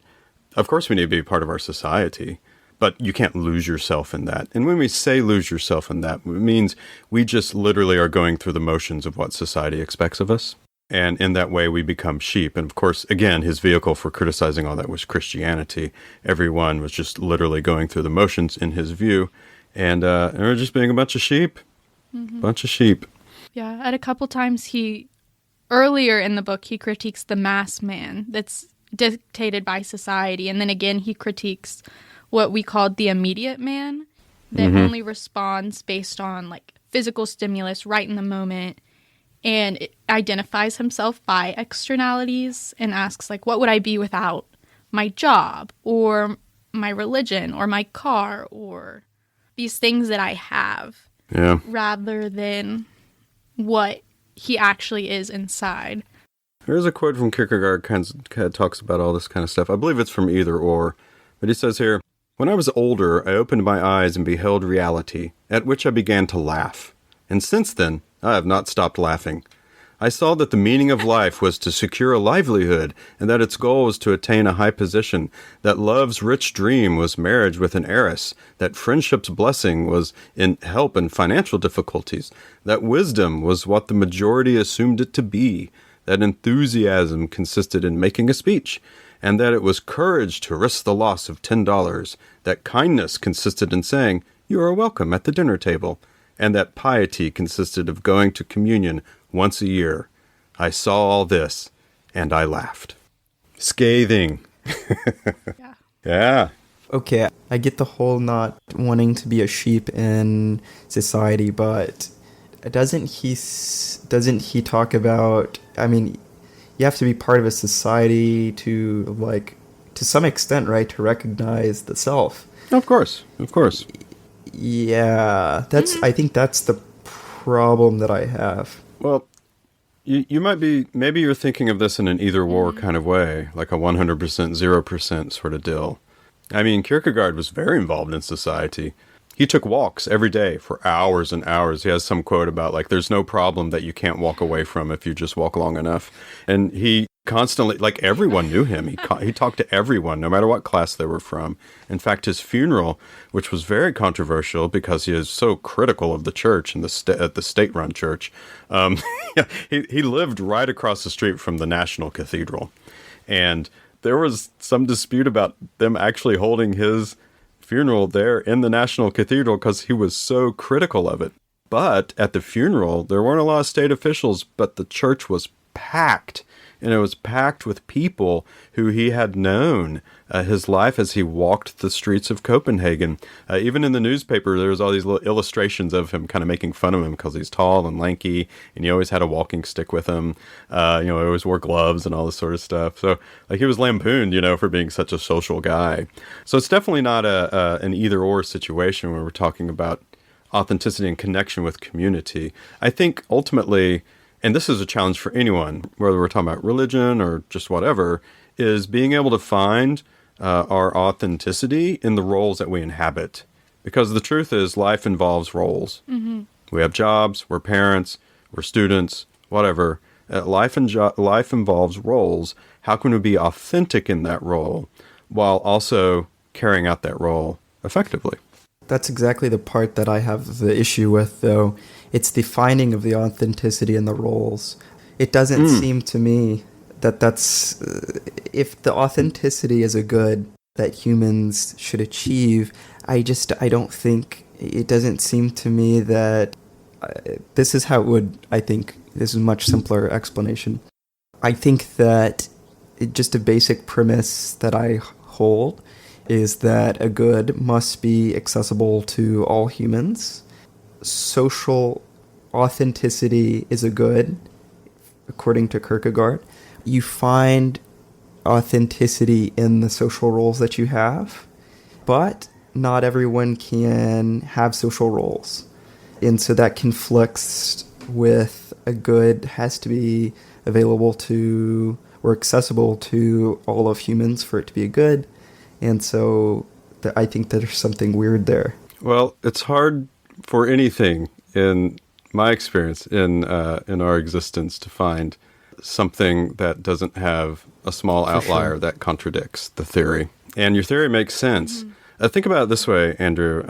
S2: of course we need to be part of our society, but you can't lose yourself in that. And when we say lose yourself in that, it means we just literally are going through the motions of what society expects of us. And in that way, we become sheep. And of course, again, his vehicle for criticizing all that was Christianity. Everyone was just literally going through the motions in his view. And we're just being a bunch of sheep.
S3: Mm-hmm.
S2: Bunch of sheep.
S3: Yeah, at a couple times earlier in the book, he critiques the mass man that's dictated by society. And then again, he critiques what we called the immediate man that only responds based on like physical stimulus right in the moment. And it identifies himself by externalities and asks like, what would I be without my job or my religion or my car or these things that I have, rather than what he actually is inside.
S2: There's a quote from Kierkegaard kind of talks about all this kind of stuff. I believe it's from Either Or, but he says here, "When I was older, I opened my eyes and beheld reality, at which I began to laugh. And since then, I have not stopped laughing. I saw that the meaning of life was to secure a livelihood, and that its goal was to attain a high position, that love's rich dream was marriage with an heiress, that friendship's blessing was in help in financial difficulties, that wisdom was what the majority assumed it to be, that enthusiasm consisted in making a speech, and that it was courage to risk the loss of $10, that kindness consisted in saying, 'You are welcome' at the dinner table, and that piety consisted of going to communion once a year. I saw all this, and I laughed." Scathing.
S3: Yeah.
S2: Yeah.
S1: Okay, I get the whole not wanting to be a sheep in society, but doesn't he talk about, I mean, you have to be part of a society to, like, to some extent, right, to recognize the self.
S2: Of course.
S1: Yeah, I think that's the problem that I have.
S2: Well, you might be, maybe you're thinking of this in an either-or kind of way, like a 100%, 0% sort of deal. I mean, Kierkegaard was very involved in society. He took walks every day for hours and hours. He has some quote about, like, there's no problem that you can't walk away from if you just walk long enough. And he constantly, like, everyone knew him. He talked to everyone, no matter what class they were from. In fact, his funeral, which was very controversial because he is so critical of the church and the state-run church, he lived right across the street from the National Cathedral. And there was some dispute about them actually holding his funeral there in the National Cathedral because he was so critical of it. But at the funeral, there weren't a lot of state officials, but the church was packed. And it was packed with people who he had known his life as he walked the streets of Copenhagen. Even in the newspaper, there was all these little illustrations of him kind of making fun of him because he's tall and lanky, and he always had a walking stick with him. He always wore gloves and all this sort of stuff. So, like, he was lampooned, for being such a social guy. So it's definitely not an either-or situation where we're talking about authenticity and connection with community. I think ultimately, and this is a challenge for anyone, whether we're talking about religion or just whatever, is being able to find our authenticity in the roles that we inhabit. Because the truth is, life involves roles. Mm-hmm. We have jobs, we're parents, we're students, whatever. Life involves roles. How can we be authentic in that role while also carrying out that role effectively?
S1: That's exactly the part that I have the issue with, though. It's the finding of the authenticity in the roles. It doesn't seem to me that that's... if the authenticity is a good that humans should achieve, I don't think... It doesn't seem to me that... this is how it would, I think... This is a much simpler explanation. I think that just a basic premise that I hold is that a good must be accessible to all humans. Social authenticity is a good, according to Kierkegaard. You find authenticity in the social roles that you have, but not everyone can have social roles. And so that conflicts with a good has to be available to or accessible to all of humans for it to be a good. And so I think there's something weird there.
S2: Well, it's hard for anything in my experience in our existence to find something that doesn't have a small outlier that contradicts the theory. And your theory makes sense. Think about it this way, Andrew.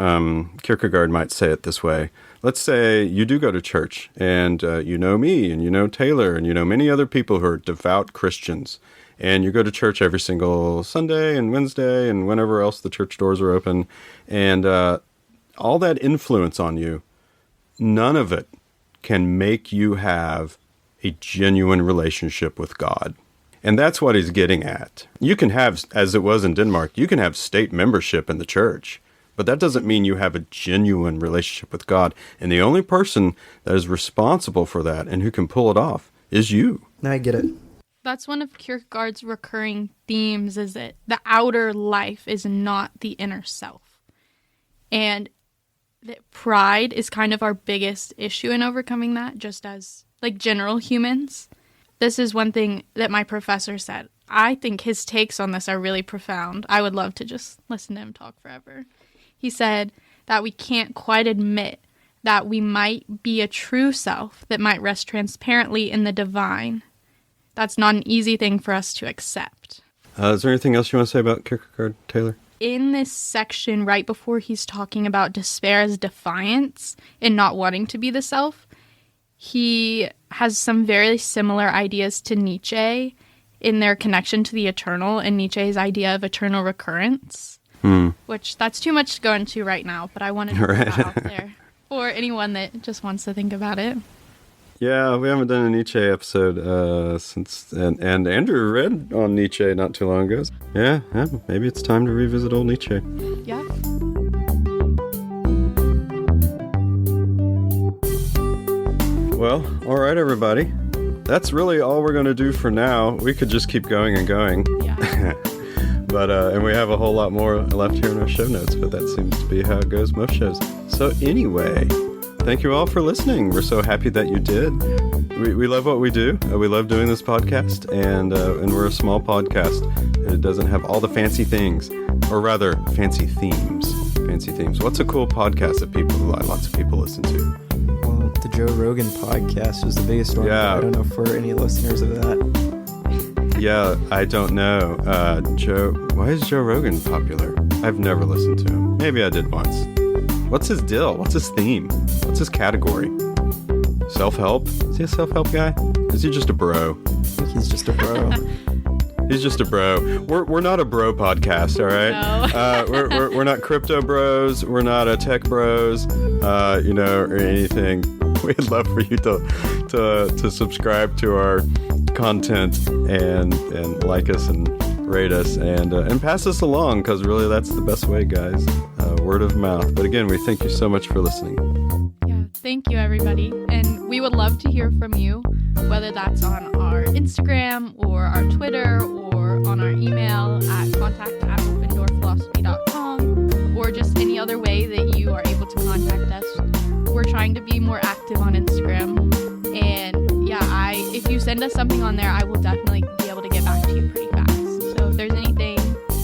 S2: Kierkegaard might say it this way. Let's say you do go to church, and you know me, and you know Taylor, and you know many other people who are devout Christians. And you go to church every single Sunday and Wednesday and whenever else the church doors are open. And all that influence on you, none of it can make you have a genuine relationship with God. And that's what he's getting at. You can have, as it was in Denmark, you can have state membership in the church, but that doesn't mean you have a genuine relationship with God. And the only person that is responsible for that and who can pull it off is you.
S1: I get it.
S3: That's one of Kierkegaard's recurring themes, is that the outer life is not the inner self. And that pride is kind of our biggest issue in overcoming that, just as like general humans. This is one thing that my professor said. I think his takes on this are really profound. I would love to just listen to him talk forever. He said that we can't quite admit that we might be a true self that might rest transparently in the divine. That's not an easy thing for us to accept.
S2: Is there anything else you want to say about Kierkegaard, Taylor?
S3: In this section, right before he's talking about despair as defiance and not wanting to be the self, he has some very similar ideas to Nietzsche in their connection to the eternal and Nietzsche's idea of eternal recurrence, which that's too much to go into right now, but I wanted to put that out there for anyone that just wants to think about it.
S2: Yeah, we haven't done a Nietzsche episode since, and Andrew read on Nietzsche not too long ago. Yeah, maybe it's time to revisit old Nietzsche.
S3: Yeah.
S2: Well, all right, everybody. That's really all we're going to do for now. We could just keep going and going.
S3: Yeah.
S2: But and we have a whole lot more left here in our show notes, but that seems to be how it goes most shows. So anyway, thank you all for listening. We're so happy that you did. We love what we do. We love doing this podcast, and we're a small podcast. And it doesn't have all the fancy things, or rather, fancy themes. Fancy themes. What's a cool podcast that lots of people listen to?
S1: Well, the Joe Rogan podcast was the biggest one.
S2: Yeah.
S1: I don't know for any listeners of that.
S2: Yeah, I don't know. Why is Joe Rogan popular? I've never listened to him. Maybe I did once. What's his deal? What's his theme? What's his category? Self-help? Is he a self-help guy? Is he just a bro?
S1: I think he's just a bro.
S2: He's just a bro. We're not a bro podcast, all right?
S3: No.
S2: We're not crypto bros. We're not a tech bros, or anything. We'd love for you to subscribe to our content and like us and rate us and pass us along, because really that's the best way, guys. Word of mouth. But again, we thank you so much for listening.
S3: Yeah, thank you, everybody. And we would love to hear from you, whether that's on our Instagram or our Twitter or on our email at contact@opendoorphilosophy.com, or just any other way that you are able to contact us. We're trying to be more active on Instagram. And yeah, if you send us something on there, I will definitely be able to get back to you pretty fast. So if there's anything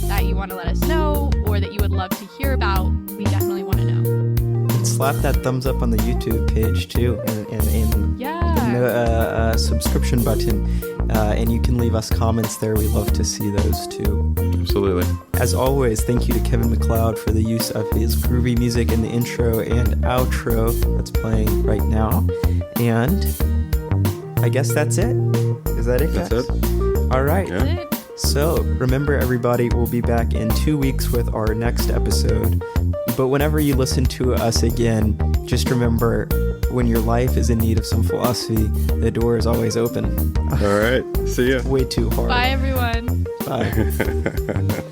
S3: that you want to let us know or that you would love to hear about, we definitely want to know.
S1: And slap that thumbs up on the YouTube page too, and
S3: Yeah.
S1: a subscription button, and you can leave us comments there. We love to see those too.
S2: Absolutely.
S1: As always, thank you to Kevin MacLeod for the use of his groovy music in the intro and outro that's playing right now. And I guess that's it. Is that it, guys?
S2: That's it.
S1: All right.
S2: Yeah.
S3: That's it.
S1: So, remember everybody, we'll be back in 2 weeks with our next episode. But whenever you listen to us again, just remember, when your life is in need of some philosophy, the door is always open.
S2: All right. See ya.
S1: Way too hard.
S3: Bye, everyone.
S1: Bye.